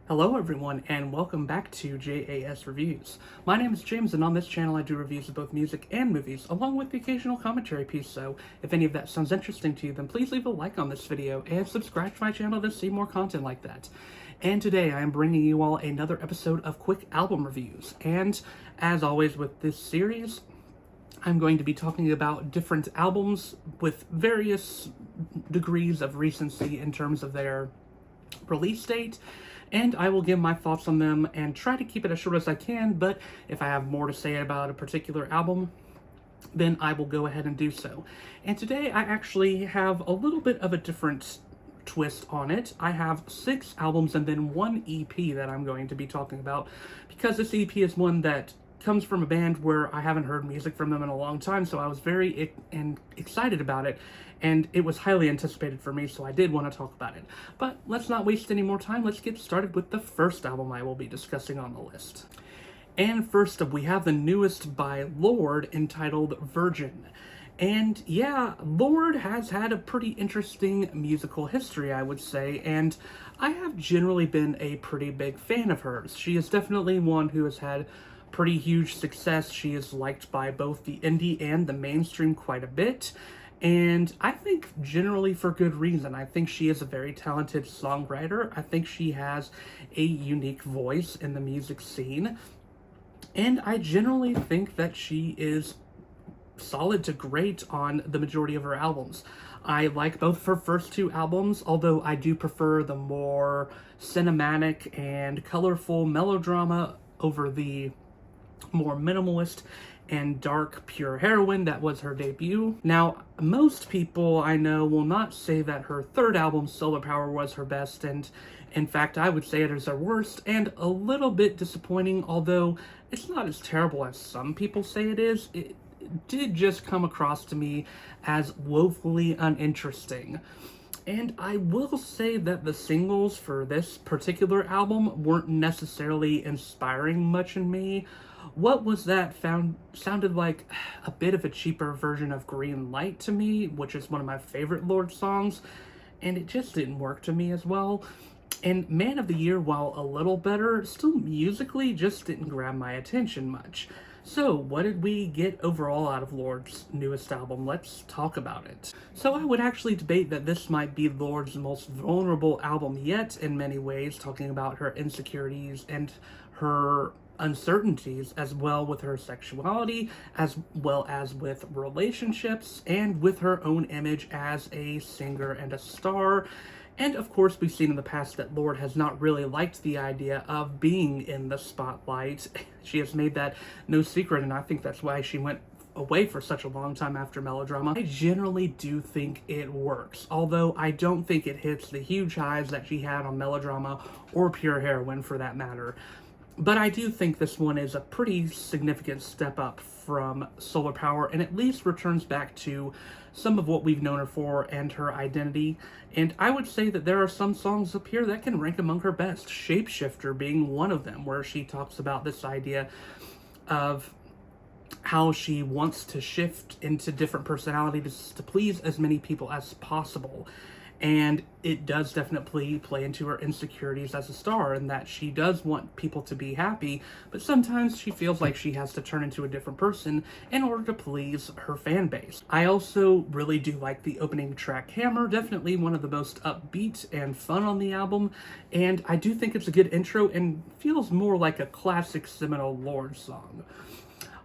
Hello everyone, and welcome back to JAS Reviews. My name is James, and on this channel I do reviews of both music and movies, along with the occasional commentary piece, so if any of that sounds interesting to you, then please leave a like on this video and subscribe to my channel to see more content like that. And today I am bringing you all another episode of quick album reviews, and as always with this series, I'm going to be talking about different albums with various degrees of recency in terms of their release date, and I will give my thoughts on them and try to keep it as short as I can, but if I have more to say about a particular album, then I will go ahead and do so. And today I actually have a little bit of a different twist on it. I have 6 albums and then 1 EP that I'm going to be talking about, because this EP is one that comes from a band where I haven't heard music from them in a long time, so I was very excited about it, and it was highly anticipated for me, so I did want to talk about it. But let's not waste any more time. Let's get started with the first album I will be discussing on the list. And first up, we have the newest by Lorde, entitled Virgin. And yeah, Lorde has had a pretty interesting musical history, I would say, and I have generally been a pretty big fan of hers. She is definitely one who has had pretty huge success. She is liked by both the indie and the mainstream quite a bit, and I think generally for good reason. I think she is a very talented songwriter. I think she has a unique voice in the music scene, and I generally think that she is solid to great on the majority of her albums. I like both of her first 2 albums, although I do prefer the more cinematic and colorful melodrama over the more minimalist and dark pure heroine that was her debut. Now, most people I know will not say that her third album, Solar Power, was her best, and in fact I would say it is her worst and a little bit disappointing. Although it's not as terrible as some people say it is, it did just come across to me as woefully uninteresting. And I will say that the singles for this particular album weren't necessarily inspiring much in me. What Was That sounded like a bit of a cheaper version of Green Light to me, which is one of my favorite Lorde songs, and it just didn't work to me as well. And Man of the Year, while a little better, still musically just didn't grab my attention much. So, what did we get overall out of Lorde's newest album? Let's talk about it. So, I would actually debate that this might be Lorde's most vulnerable album yet in many ways, talking about her insecurities and her uncertainties, as well with her sexuality, as well as with relationships, and with her own image as a singer and a star. And of course, we've seen in the past that Lorde has not really liked the idea of being in the spotlight. She has made that no secret, and I think that's why she went away for such a long time after Melodrama. I generally do think it works, although I don't think it hits the huge highs that she had on Melodrama, or Pure Heroine for that matter. But I do think this one is a pretty significant step up from Solar Power, and at least returns back to some of what we've known her for and her identity. And I would say that there are some songs up here that can rank among her best, Shapeshifter being one of them, where she talks about this idea of how she wants to shift into different personalities to please as many people as possible. And it does definitely play into her insecurities as a star, in that she does want people to be happy, but sometimes she feels like she has to turn into a different person in order to please her fan base. I also really do like the opening track, Hammer, definitely one of the most upbeat and fun on the album, and I do think it's a good intro and feels more like a classic seminal Lorde song.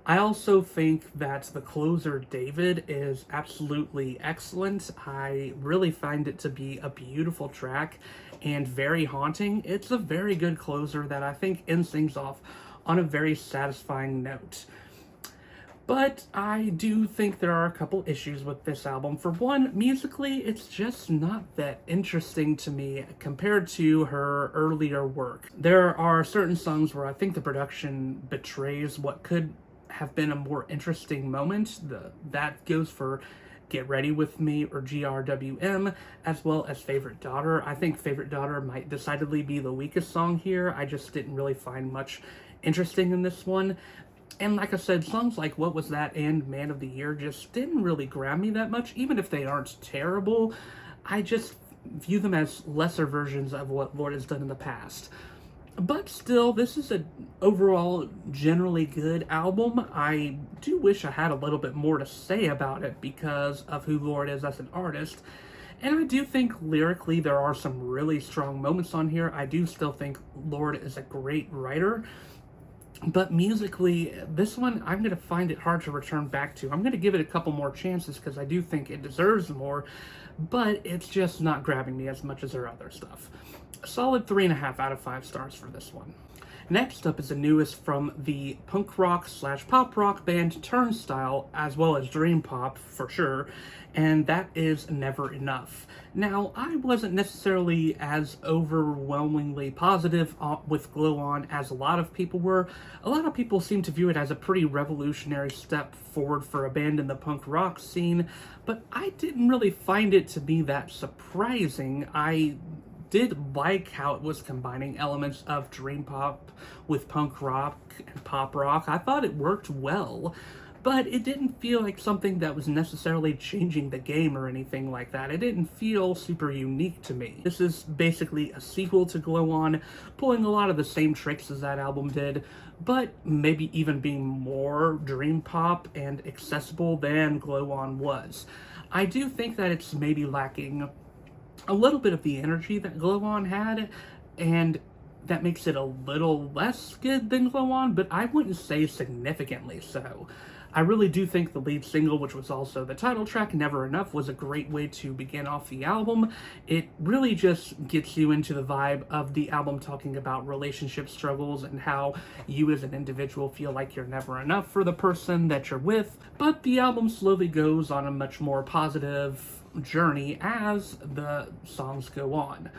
I also think that the closer, David, is absolutely excellent. I really find it to be a beautiful track and very haunting. It's a very good closer that I think ends things off on a very satisfying note. But I do think there are a couple issues with this album. For one, musically, it's just not that interesting to me compared to her earlier work. There are certain songs where I think the production betrays what could have been a more interesting moment. That goes for Get Ready With Me or GRWM, as well as Favorite Daughter. I think Favorite Daughter might decidedly be the weakest song here. I just didn't really find much interesting in this one. And like I said, songs like What Was That and Man of the Year just didn't really grab me that much. Even if they aren't terrible, I just view them as lesser versions of what Lorde has done in the past. But still, this is a overall generally good album. I do wish I had a little bit more to say about it because of who Lorde is as an artist. And I do think lyrically there are some really strong moments on here. I do still think Lorde is a great writer. But musically, this one, I'm going to find it hard to return back to. I'm going to give it a couple more chances because I do think it deserves more, but it's just not grabbing me as much as their other stuff. A solid 3.5 out of 5 stars for this one. Next up is the newest from the punk rock slash pop rock band Turnstile, as well as dream pop for sure, and that is Never Enough. Now, I wasn't necessarily as overwhelmingly positive with Glow On as a lot of people were. A lot of people seem to view it as a pretty revolutionary step forward for a band in the punk rock scene, but I didn't really find it to be that surprising. I did like how it was combining elements of dream pop with punk rock and pop rock. I thought it worked well, but it didn't feel like something that was necessarily changing the game or anything like that. It didn't feel super unique to me. This is basically a sequel to Glow On, pulling a lot of the same tricks as that album did, but maybe even being more dream pop and accessible than Glow On was. I do think that it's maybe lacking a little bit of the energy that Glow On had, and that makes it a little less good than Glow On, but I wouldn't say significantly so. I really do think the lead single, which was also the title track, Never Enough, was a great way to begin off the album. It really just gets you into the vibe of the album talking about relationship struggles and how you as an individual feel like you're never enough for the person that you're with. But the album slowly goes on a much more positive journey as the songs go on.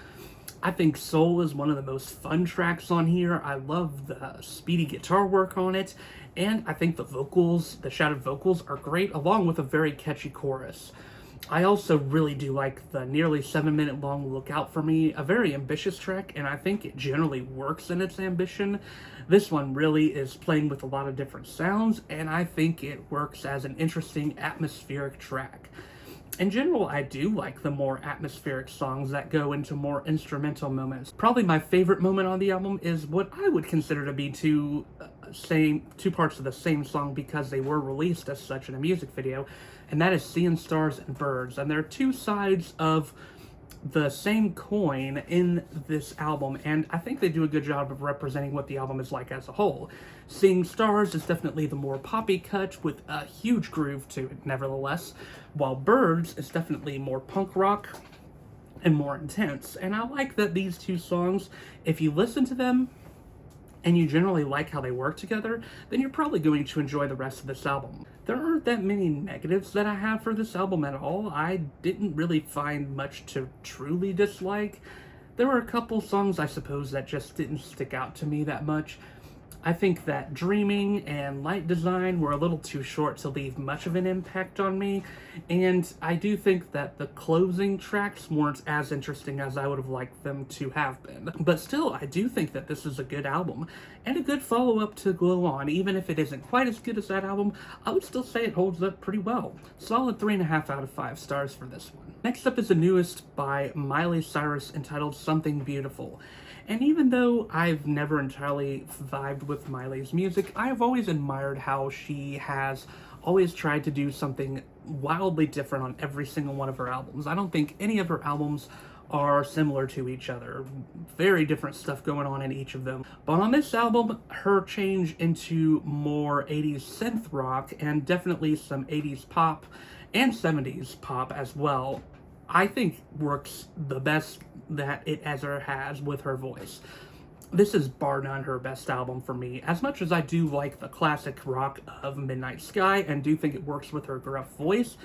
I think Soul is one of the most fun tracks on here. I love the speedy guitar work on it, and I think the vocals, the shouted vocals, are great, along with a very catchy chorus. I also really do like the nearly 7-minute long Look Out For Me, a very ambitious track, and I think it generally works in its ambition. This one really is playing with a lot of different sounds, and I think it works as an interesting atmospheric track. In general, I do like the more atmospheric songs that go into more instrumental moments. Probably my favorite moment on the album is what I would consider to be two parts of the same song because they were released as such in a music video, and that is Seeing Stars and Birds. And they're two sides of the same coin in this album, and I think they do a good job of representing what the album is like as a whole. Seeing Stars is definitely the more poppy cut with a huge groove to it, nevertheless, while Birds is definitely more punk rock and more intense. And I like that these two songs, if you listen to them and you generally like how they work together, then you're probably going to enjoy the rest of this album. There aren't that many negatives that I have for this album at all. I didn't really find much to truly dislike. There were a couple songs, I suppose, that just didn't stick out to me that much. I think that Dreaming and Light Design were a little too short to leave much of an impact on me, and I do think that the closing tracks weren't as interesting as I would have liked them to have been. But still, I do think that this is a good album, and a good follow-up to Glow On. Even if it isn't quite as good as that album, I would still say it holds up pretty well. Solid 3.5 out of 5 stars for this one. Next up is the newest by Miley Cyrus entitled Something Beautiful. And even though I've never entirely vibed with Miley's music, I have always admired how she has always tried to do something wildly different on every single one of her albums. I don't think any of her albums are similar to each other. Very different stuff going on in each of them. But on this album, her change into more 80s synth rock and definitely some 80s pop and 70s pop as well, I think works the best that it ever has with her voice. This is bar none her best album for me. As much as I do like the classic rock of Midnight Sky and do think it works with her gruff voice,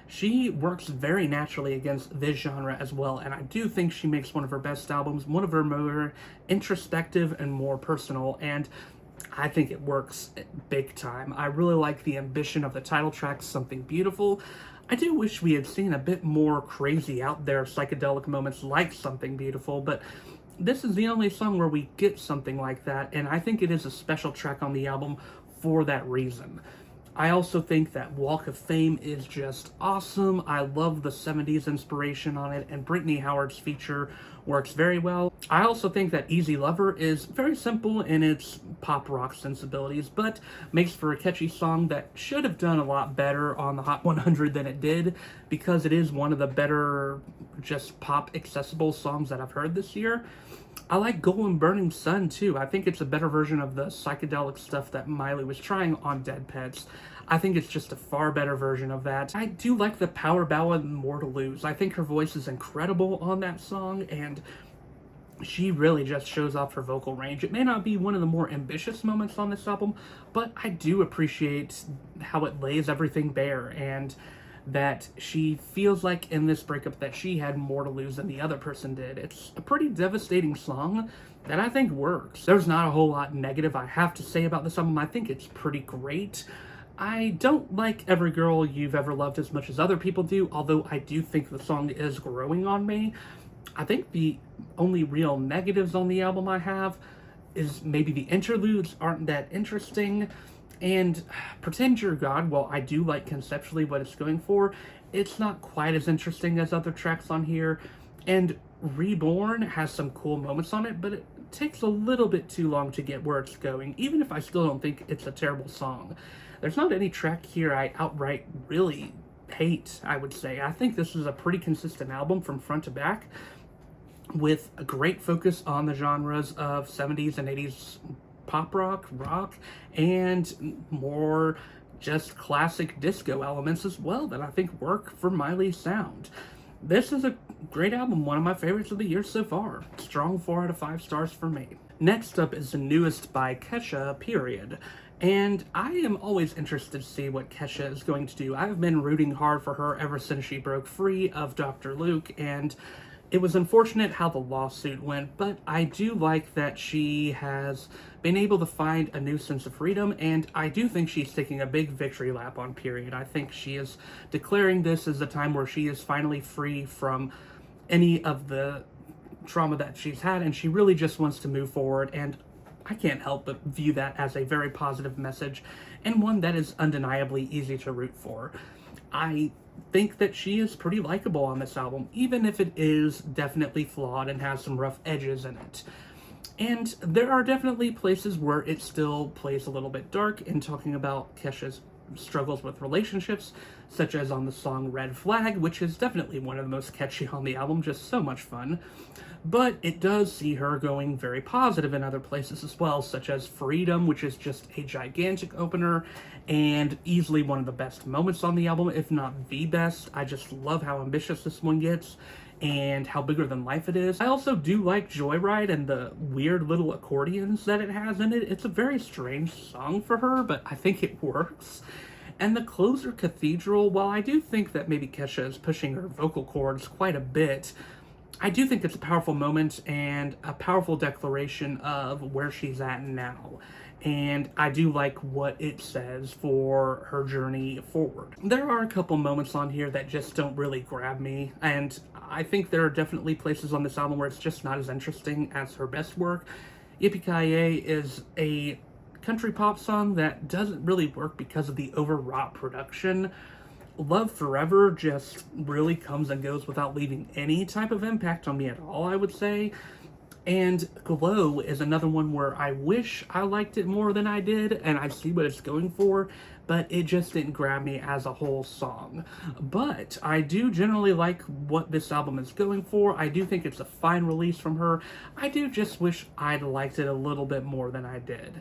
she works very naturally against this genre as well, and I do think she makes one of her best albums, one of her more introspective and more personal, and I think it works big time. I really like the ambition of the title track, Something Beautiful. I do wish we had seen a bit more crazy out there psychedelic moments like Something Beautiful, but this is the only song where we get something like that, and I think it is a special track on the album for that reason. I also think that Walk of Fame is just awesome. I love the 70s inspiration on it, and Brittany Howard's feature works very well. I also think that Easy Lover is very simple in its pop rock sensibilities, but makes for a catchy song that should have done a lot better on the Hot 100 than it did, because it is one of the better just pop accessible songs that I've heard this year. I like Golden Burning Sun too. I think it's a better version of the psychedelic stuff that Miley was trying on Dead Pets. I think it's just a far better version of that. I do like the power ballad More to Lose. I think her voice is incredible on that song, and she really just shows off her vocal range. It may not be one of the more ambitious moments on this album, but I do appreciate how it lays everything bare, and that she feels like in this breakup that she had more to lose than the other person did. It's a pretty devastating song that I think works. There's not a whole lot negative I have to say about this album. I think it's pretty great. I don't like Every Girl You've Ever Loved as much as other people do, although I do think the song is growing on me. I think the only real negatives on the album I have is maybe the interludes aren't that interesting, and Pretend You're God, while I do like conceptually what it's going for, it's not quite as interesting as other tracks on here. And Reborn has some cool moments on it, but it takes a little bit too long to get where it's going, even if I still don't think it's a terrible song. There's not any track here I outright really hate, I would say. I think this is a pretty consistent album from front to back, with a great focus on the genres of 70s and 80s pop rock, and more just classic disco elements as well that I think work for Miley's sound. This is a great album, one of my favorites of the year so far. Strong 4 out of 5 stars for me. Next up is the newest by Kesha, Period. And I am always interested to see what Kesha is going to do. I've been rooting hard for her ever since she broke free of Dr. Luke, and it was unfortunate how the lawsuit went, but I do like that she has been able to find a new sense of freedom, and I do think she's taking a big victory lap on Period. I think she is declaring this as a time where she is finally free from any of the trauma that she's had, and she really just wants to move forward, and I can't help but view that as a very positive message, and one that is undeniably easy to root for. I think that she is pretty likable on this album, even if it is definitely flawed and has some rough edges in it. And there are definitely places where it still plays a little bit dark in talking about Kesha's struggles with relationships, such as on the song Red Flag, which is definitely one of the most catchy on the album, just so much fun. But it does see her going very positive in other places as well, such as Freedom, which is just a gigantic opener and easily one of the best moments on the album, if not the best. I just love how ambitious this one gets and how bigger than life it is. I also do like Joyride and the weird little accordions that it has in it. It's a very strange song for her, but I think it works. And the closer, Cathedral, while I do think that maybe Kesha is pushing her vocal cords quite a bit, I do think it's a powerful moment and a powerful declaration of where she's at now. And I do like what it says for her journey forward. There are a couple moments on here that just don't really grab me, and I think there are definitely places on this album where it's just not as interesting as her best work. Yippee-Ki-Yay is a country pop song that doesn't really work because of the overwrought production. Love Forever just really comes and goes without leaving any type of impact on me at all, I would say. And Glow is another one where I wish I liked it more than I did, and I see what it's going for, but it just didn't grab me as a whole song. But I do generally like what this album is going for. I do think it's a fine release from her. I do just wish I'd liked it a little bit more than I did.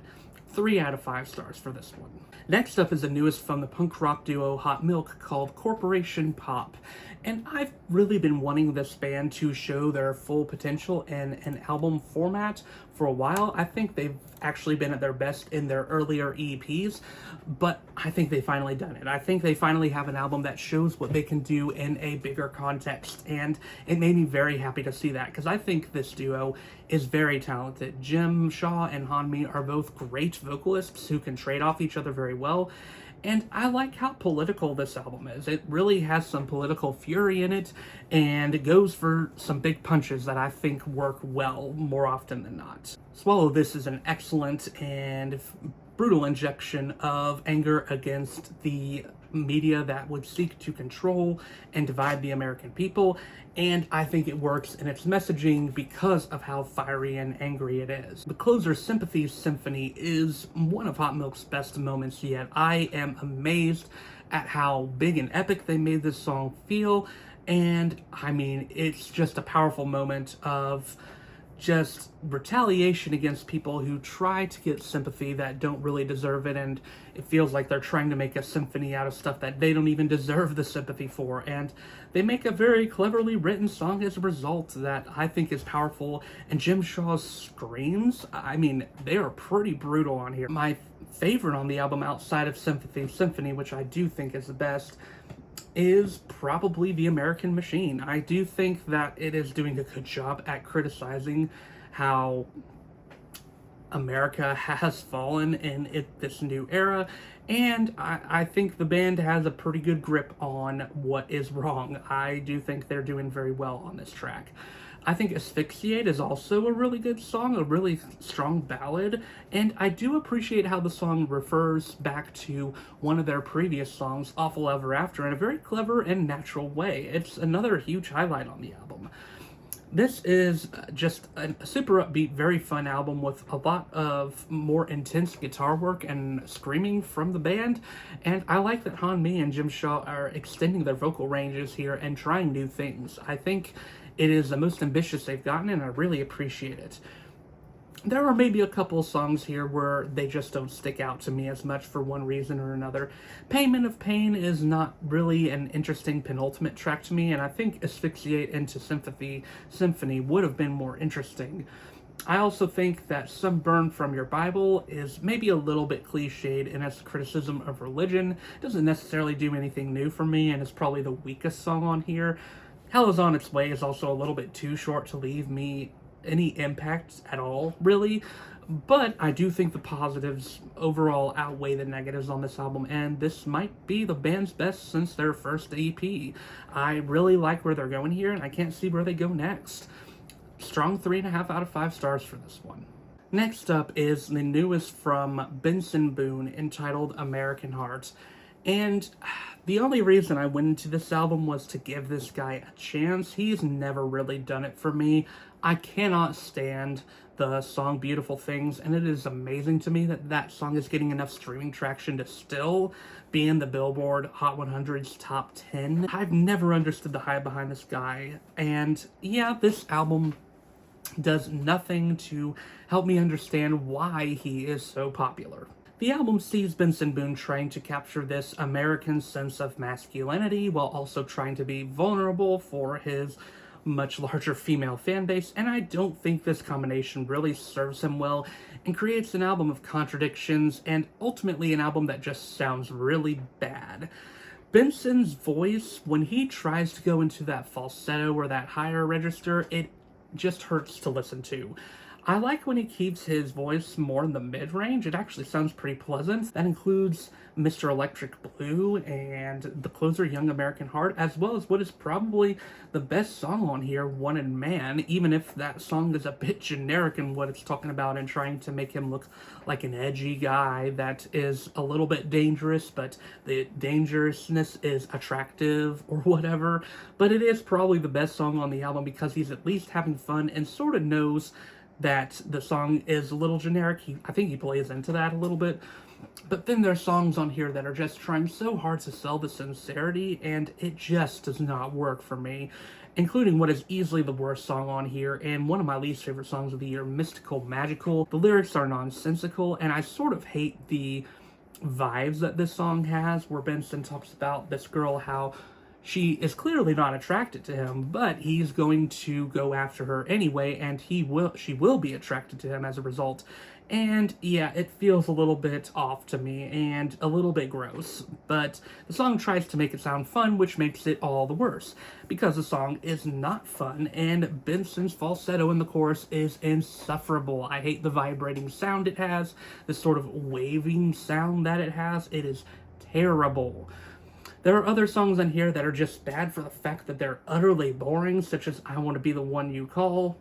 3 out of 5 stars for this one. Next up is the newest from the punk rock duo Hot Milk, called Corporation Pop. And I've really been wanting this band to show their full potential in an album format for a while. I think they've actually been at their best in their earlier EPs, but I think they finally done it. I think they finally have an album that shows what they can do in a bigger context, and it made me very happy to see that, because I think this duo is very talented. Jim Shaw and Hanmi are both great vocalists who can trade off each other very well. And I like how political this album is. It really has some political fury in it, and it goes for some big punches that I think work well more often than not. Swallow This is an excellent and brutal injection of anger against the media that would seek to control and divide the American people, and I think it works in its messaging because of how fiery and angry it is. The closer's Sympathy Symphony is one of Hot Milk's best moments yet. I am amazed at how big and epic they made this song feel, and I mean, it's just a powerful moment of just retaliation against people who try to get sympathy that don't really deserve it, and it feels like they're trying to make a symphony out of stuff that they don't even deserve the sympathy for, and they make a very cleverly written song as a result that I think is powerful. And Jim Shaw's screams, I mean, they are pretty brutal on here. My favorite on the album outside of Sympathy Symphony, which I do think is the best, is probably The American Machine. I do think that it is doing a good job at criticizing how America has fallen in this new era, and I think the band has a pretty good grip on what is wrong. I do think they're doing very well on this track. I think Asphyxiate is also a really good song, a really strong ballad, and I do appreciate how the song refers back to one of their previous songs, Awful Ever After, in a very clever and natural way. It's another huge highlight on the album. This is just a super upbeat, very fun album with a lot of more intense guitar work and screaming from the band, and I like that Han Mi and Jim Shaw are extending their vocal ranges here and trying new things. I think it is the most ambitious they've gotten, and I really appreciate it. There are maybe a couple of songs here where they just don't stick out to me as much for one reason or another. Payment of Pain is not really an interesting penultimate track to me, and I think Asphyxiate into Sympathy Symphony would have been more interesting. I also think that Sunburn from Your Bible is maybe a little bit cliched in its criticism of religion. It doesn't necessarily do anything new for me, and is probably the weakest song on here. Hell is On Its Way is also a little bit too short to leave me any impact at all, really. But I do think the positives overall outweigh the negatives on this album, and this might be the band's best since their first EP. I really like where they're going here, and I can't see where they go next. Strong 3.5 out of 5 stars for this one. Next up is the newest from Benson Boone, entitled American Heart. And the only reason I went into this album was to give this guy a chance. He's never really done it for me. I cannot stand the song Beautiful Things, and it is amazing to me that that song is getting enough streaming traction to still be in the Billboard Hot 100's top 10. I've never understood the hype behind this guy, and yeah, this album does nothing to help me understand why he is so popular. The album sees Benson Boone trying to capture this American sense of masculinity while also trying to be vulnerable for his much larger female fan base, and I don't think this combination really serves him well and creates an album of contradictions and ultimately an album that just sounds really bad. Benson's voice, when he tries to go into that falsetto or that higher register, it just hurts to listen to. I like when he keeps his voice more in the mid-range. It actually sounds pretty pleasant. That includes Mr. Electric Blue and the closer Young American Heart, as well as what is probably the best song on here, Wanted Man, even if that song is a bit generic in what it's talking about and trying to make him look like an edgy guy that is a little bit dangerous, but the dangerousness is attractive or whatever. But it is probably the best song on the album because he's at least having fun and sort of knows that the song is a little generic. I think he plays into that a little bit. But then there's songs on here that are just trying so hard to sell the sincerity, and it just does not work for me, including what is easily the worst song on here, and one of my least favorite songs of the year, Mystical Magical. The lyrics are nonsensical, and I sort of hate the vibes that this song has, where Benson talks about this girl, how she is clearly not attracted to him, but he's going to go after her anyway, and she will be attracted to him as a result. And yeah, it feels a little bit off to me and a little bit gross, but the song tries to make it sound fun, which makes it all the worse, because the song is not fun, and Benson's falsetto in the chorus is insufferable. I hate the vibrating sound it has, this sort of waving sound that it has. It is terrible. There are other songs on here that are just bad for the fact that they're utterly boring, such as I Want to Be the One You Call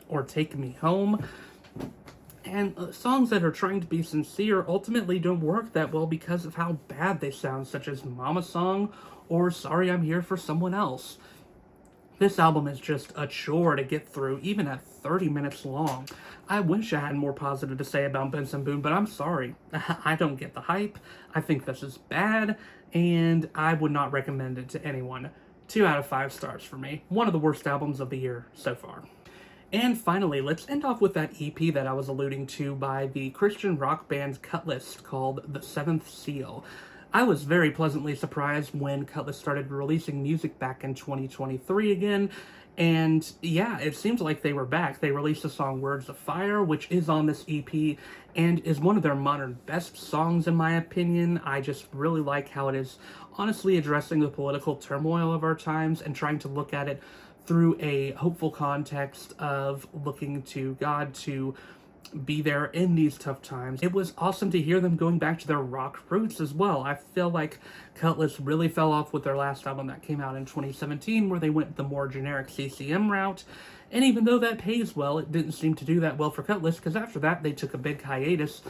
or Take Me Home. And songs that are trying to be sincere ultimately don't work that well because of how bad they sound, such as Mama Song or Sorry I'm Here for Someone Else. This album is just a chore to get through, even at 30 minutes long. I wish I had more positive to say about Benson Boone, but I'm sorry. I don't get the hype. I think this is bad, and I would not recommend it to anyone. 2 out of 5 stars for me. One of the worst albums of the year so far. And finally, let's end off with that EP that I was alluding to by the Christian rock band Kutless called The Seventh Seal. I was very pleasantly surprised when Kutless started releasing music back in 2023 again, and yeah, it seems like they were back. They released the song Words of Fire, which is on this EP, and is one of their modern best songs in my opinion. I just really like how it is honestly addressing the political turmoil of our times and trying to look at it through a hopeful context of looking to God to be there in these tough times. It was awesome to hear them going back to their rock roots as well. I feel like Kutless really fell off with their last album that came out in 2017, where they went the more generic CCM route. And even though that pays well, it didn't seem to do that well for Kutless, because after that they took a big hiatus.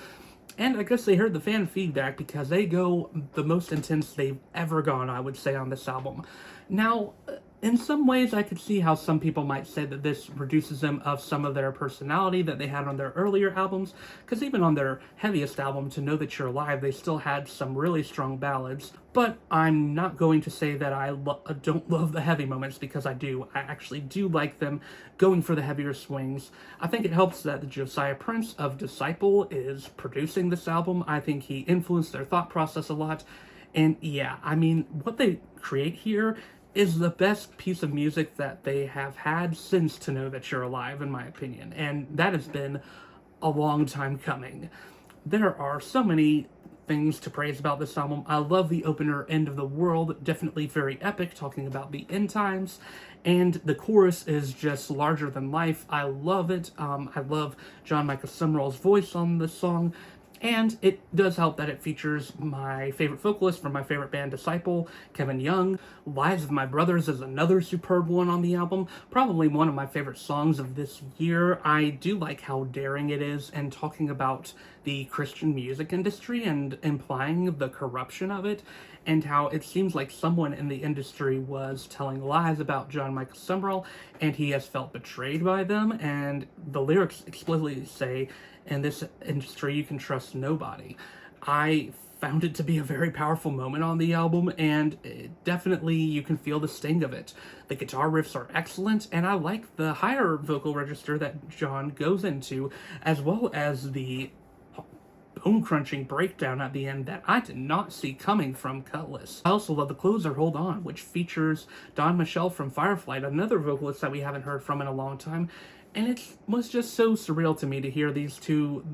And I guess they heard the fan feedback, because they go the most intense they've ever gone, I would say, on this album. Now, in some ways, I could see how some people might say that this reduces them of some of their personality that they had on their earlier albums, because even on their heaviest album, To Know That You're Alive, they still had some really strong ballads. But I'm not going to say that I don't love the heavy moments, because I do. I actually do like them going for the heavier swings. I think it helps that the Josiah Prince of Disciple is producing this album. I think he influenced their thought process a lot. And yeah, I mean, what they create here is the best piece of music that they have had since To Know That You're Alive, in my opinion, and that has been a long time coming. There are so many things to praise about this album. I love the opener, End of the World, definitely very epic, talking about the end times, and the chorus is just larger than life. I love it. I love John Michael Summerall's voice on this song. And it does help that it features my favorite vocalist from my favorite band, Disciple, Kevin Young. Lives of My Brothers is another superb one on the album. Probably one of my favorite songs of this year. I do like how daring it is and talking about the Christian music industry and implying the corruption of it, and how it seems like someone in the industry was telling lies about John Michael Summerall and he has felt betrayed by them. And the lyrics explicitly say, in this industry, you can trust nobody. I found it to be a very powerful moment on the album, and definitely you can feel the sting of it. The guitar riffs are excellent, and I like the higher vocal register that John goes into, as well as the bone-crunching breakdown at the end that I did not see coming from Kutless. I also love the closer, Hold On, which features Don Michelle from Fireflight, another vocalist that we haven't heard from in a long time. And it was just so surreal to me to hear these two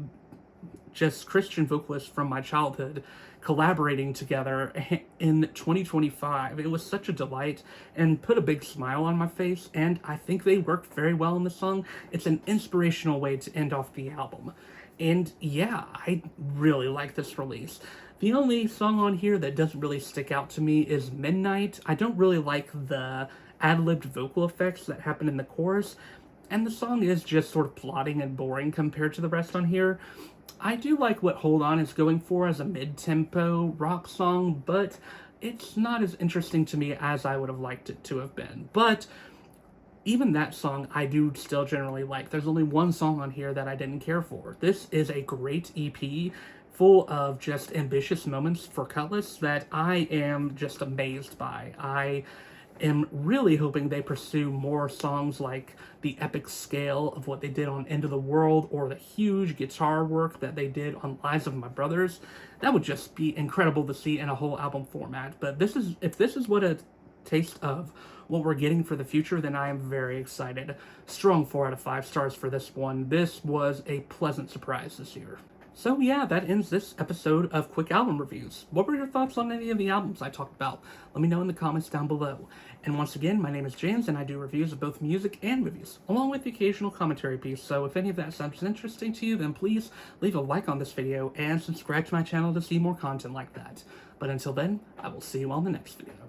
just Christian vocalists from my childhood collaborating together in 2025. It was such a delight and put a big smile on my face, and I think they worked very well in the song. It's an inspirational way to end off the album. And yeah, I really like this release. The only song on here that doesn't really stick out to me is Midnight. I don't really like the ad-libbed vocal effects that happen in the chorus, and the song is just sort of plodding and boring compared to the rest on here. I do like what Hold On is going for as a mid-tempo rock song, but it's not as interesting to me as I would have liked it to have been. But even that song I do still generally like. There's only one song on here that I didn't care for. This is a great EP full of just ambitious moments for Kutless that I am just amazed by. I am really hoping they pursue more songs like the epic scale of what they did on End of the World, or the huge guitar work that they did on Lives of My Brothers. That would just be incredible to see in a whole album format. But if this is what a taste of what we're getting for the future, then I am very excited. Strong 4 out of 5 stars for this one. This was a pleasant surprise this year. So yeah, that ends this episode of Quick Album Reviews. What were your thoughts on any of the albums I talked about? Let me know in the comments down below. And once again, my name is James, and I do reviews of both music and movies, along with the occasional commentary piece. So if any of that sounds interesting to you, then please leave a like on this video and subscribe to my channel to see more content like that. But until then, I will see you on the next video.